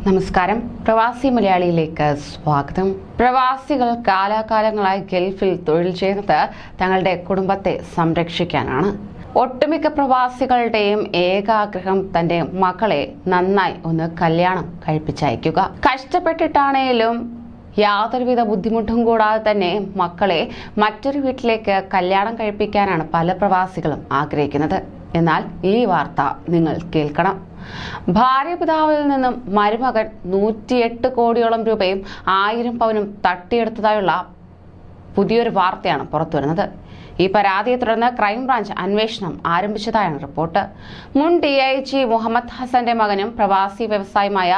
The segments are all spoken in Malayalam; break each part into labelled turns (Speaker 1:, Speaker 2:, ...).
Speaker 1: നമസ്കാരം. പ്രവാസി മലയാളിയിലേക്ക് സ്വാഗതം. പ്രവാസികൾ കാലാകാലങ്ങളായി ഗൾഫിൽ തൊഴിൽ ചെയ്യുന്നത് തങ്ങളുടെ കുടുംബത്തെ സംരക്ഷിക്കാനാണ്. ഒട്ടുമിക്ക പ്രവാസികളുടെയും ഏകാഗ്രഹം തന്റെ മക്കളെ നന്നായി ഒന്ന് കല്യാണം കഴിപ്പിച്ചയക്കുക. കഷ്ടപ്പെട്ടിട്ടാണേലും യാതൊരുവിധ ബുദ്ധിമുട്ടും കൂടാതെ തന്നെ മക്കളെ മറ്റൊരു വീട്ടിലേക്ക് കല്യാണം കഴിപ്പിക്കാനാണ് പല പ്രവാസികളും ആഗ്രഹിക്കുന്നത്. എന്നാൽ ഈ വാർത്ത നിങ്ങൾ കേൾക്കണം. ഭാര്യ പിതാവിൽ നിന്നും മരുമകൻ 108 കോടിയോളം രൂപയും 1000 പവനും തട്ടിയെടുത്തതായുള്ള പുതിയൊരു വാർത്തയാണ് പുറത്തുവരുന്നത്. ഈ പരാതിയെ തുടർന്ന് ക്രൈംബ്രാഞ്ച് അന്വേഷണം ആരംഭിച്ചതായാണ് റിപ്പോർട്ട്. മുൻ DIG മുഹമ്മദ് ഹസന്റെ മകനും പ്രവാസി വ്യവസായമായ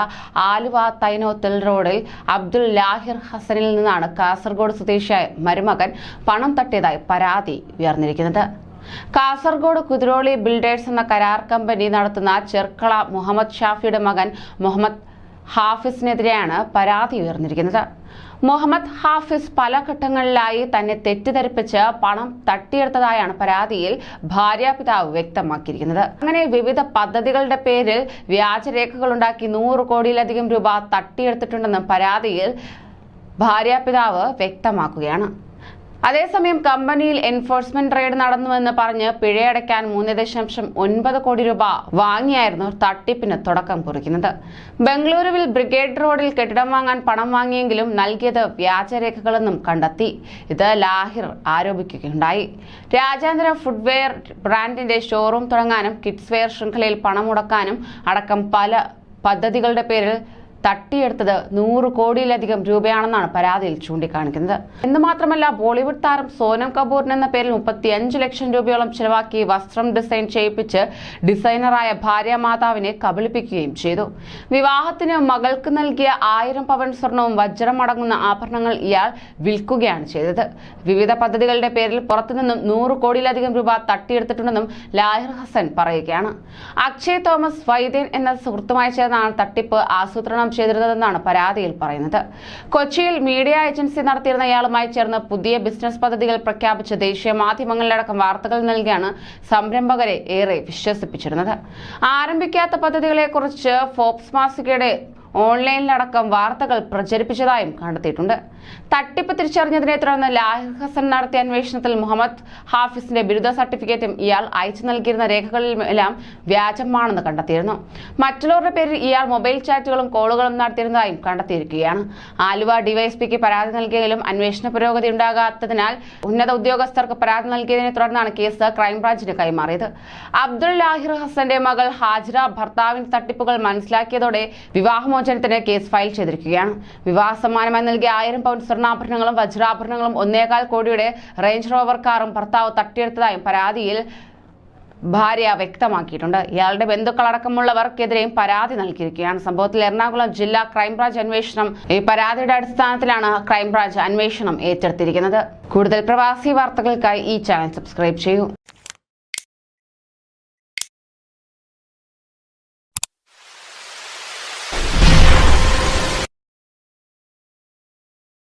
Speaker 1: ആലുവ തൈനോത്തിൽ റോഡിൽ അബ്ദുൽ ലാഹിർ ഹസനിൽ നിന്നാണ് കാസർഗോഡ് സ്വദേശിയായ മരുമകൻ പണം തട്ടിയതായി പരാതി ഉയർന്നിരിക്കുന്നത്. കാസർഗോഡ് കുതിരോളി ബിൽഡേഴ്സ് എന്ന കരാർ കമ്പനി നടത്തുന്ന ചെർക്കള മുഹമ്മദ് ഷാഫിയുടെ മകൻ മുഹമ്മദ് ഹാഫിസിനെതിരെയാണ് പരാതി ഉയർന്നിരിക്കുന്നത്. മുഹമ്മദ് ഹാഫിസ് പല ഘട്ടങ്ങളിലായി തന്നെ തെറ്റിദ്ധരിപ്പിച്ച് പണം തട്ടിയെടുത്തതായാണ് പരാതിയിൽ ഭാര്യാപിതാവ് വ്യക്തമാക്കിയിരിക്കുന്നത്. അങ്ങനെ വിവിധ പദ്ധതികളുടെ പേരിൽ വ്യാജരേഖകളുണ്ടാക്കി 100 കോടിയിലധികം രൂപ തട്ടിയെടുത്തിട്ടുണ്ടെന്നും പരാതിയിൽ ഭാര്യാപിതാവ് വ്യക്തമാക്കുകയാണ്. അതേസമയം കമ്പനിയിൽ എൻഫോഴ്സ്മെന്റ് റെയ്ഡ് നടന്നുവെന്ന് പറഞ്ഞ് പിഴയടയ്ക്കാൻ 3.9 കോടി രൂപ വാങ്ങിയായിരുന്നു തട്ടിപ്പിന് തുടക്കം കുറിക്കുന്നത്. ബംഗളൂരുവിൽ ബ്രിഗേഡ് റോഡിൽ കെട്ടിടം വാങ്ങാൻ പണം വാങ്ങിയെങ്കിലും നൽകിയത് വ്യാജരേഖകളെന്നും കണ്ടെത്തി. ഇത് ലാഹിർ ആരോപിക്കുകയുണ്ടായി. രാജ്യാന്തര ഫുഡ്വെയർ ബ്രാൻഡിന്റെ ഷോറൂം തുടങ്ങാനും കിഡ്സ് വെയർ ശൃംഖലയിൽ പണം മുടക്കാനും അടക്കം പല പദ്ധതികളുടെ പേരിൽ തട്ടിയെടുത്തത് 100 കോടിയിലധികം രൂപയാണെന്നാണ് പരാതിയിൽ ചൂണ്ടിക്കാണിക്കുന്നത്. എന്ന് മാത്രമല്ല, ബോളിവുഡ് താരം സോനം കപൂറിന് എന്ന പേരിൽ 35 ലക്ഷം രൂപയോളം ചെലവാക്കി വസ്ത്രം ഡിസൈൻ ചെയ്യിപ്പിച്ച് ഡിസൈനറായ ഭാര്യാമാതാവിനെ കബളിപ്പിക്കുകയും ചെയ്തു. വിവാഹത്തിന് മകൾക്ക് നൽകിയ 1000 പവൻ സ്വർണവും വജ്രം അടങ്ങുന്ന ആഭരണങ്ങൾ ഇയാൾ വിൽക്കുകയാണ് ചെയ്തത്. വിവിധ പദ്ധതികളുടെ പേരിൽ പുറത്തുനിന്നും 100 കോടിയിലധികം രൂപ തട്ടിയെടുത്തിട്ടുണ്ടെന്നും ലാഹിർ ഹസൻ പറയുകയാണ്. അക്ഷയ് തോമസ് വൈദ്യൻ എന്ന സുഹൃത്തുമായി ചേർന്നാണ് തട്ടിപ്പ് ആസൂത്രണം ചെയ്തിരുന്നതെന്നാണ് പരാതിയിൽ പറയുന്നത്. കൊച്ചിയിൽ മീഡിയ ഏജൻസി നടത്തിയിരുന്ന ഇയാളുമായി ചേർന്ന് പുതിയ ബിസിനസ് പദ്ധതികൾ പ്രഖ്യാപിച്ച് ദേശീയ മാധ്യമങ്ങളിലടക്കം വാർത്തകൾ നൽകിയാണ് സംരംഭകരെ ഏറെ വിശ്വസിപ്പിച്ചിരുന്നത്. ആരംഭിക്കാത്ത പദ്ധതികളെക്കുറിച്ച് ഫോബ്സ് മാസികയുടെ ഓൺലൈനിലടക്കം വാർത്തകൾ പ്രചരിപ്പിച്ചതായും കണ്ടെത്തിയിട്ടുണ്ട്. തട്ടിപ്പ് തിരിച്ചറിഞ്ഞതിനെ തുടർന്ന് ലാഹിർ ഹസൻ നടത്തിയ അന്വേഷണത്തിൽ മുഹമ്മദ് ഹാഫിസിന്റെ ബിരുദ സർട്ടിഫിക്കറ്റും ഇയാൾ അയച്ചു നൽകിയിരുന്ന രേഖകളിലെല്ലാം വ്യാജമാണെന്ന് കണ്ടെത്തിയിരുന്നു. മറ്റുള്ളവരുടെ പേരിൽ ഇയാൾ മൊബൈൽ ചാറ്റുകളും കോളുകളും നടത്തിയിരുന്നതായും കണ്ടെത്തിയിരിക്കുകയാണ്. ആലുവ ഡിവൈഎസ്പിക്ക് പരാതി നൽകിയെങ്കിലും അന്വേഷണ പുരോഗതി ഉണ്ടാകാത്തതിനാൽ ഉന്നത ഉദ്യോഗസ്ഥർക്ക് പരാതി നൽകിയതിനെ തുടർന്നാണ് കേസ് ക്രൈംബ്രാഞ്ചിന് കൈമാറിയത്. അബ്ദുൽ ലാഹിർ ഹസന്റെ മകൾ ഹാജിറ ഭർത്താവിന്റെ തട്ടിപ്പുകൾ മനസ്സിലാക്കിയതോടെ വിവാഹമോചനത്തിന് കേസ് ഫയൽ ചെയ്തിരിക്കുകയാണ്. വിവാഹ സമ്മാനമായി നൽകിയ 1000 പവൻ സ്വർണ്ണാഭരണങ്ങളും വജ്രാഭരണങ്ങളും 1.25 കോടിയുടെ റേഞ്ച് റോവർ കാറും ഭർത്താവ് തട്ടിയെടുത്തതായും പരാതിയിൽ ഭാര്യ വ്യക്തമാക്കിയിട്ടുണ്ട്. ഇയാളുടെ ബന്ധുക്കളടക്കമുള്ളവർക്കെതിരെയും പരാതി നൽകിയിരിക്കുകയാണ്. സംഭവത്തിൽ എറണാകുളം ജില്ലാ ക്രൈംബ്രാഞ്ച് അന്വേഷണം ഈ പരാതിയുടെ അടിസ്ഥാനത്തിലാണ് ക്രൈംബ്രാഞ്ച് അന്വേഷണം ഏറ്റെടുത്തിരിക്കുന്നത്. കൂടുതൽ പ്രവാസി വാർത്തകൾക്കായി ഈ ചാനൽ സബ്സ്ക്രൈബ് ചെയ്യൂ.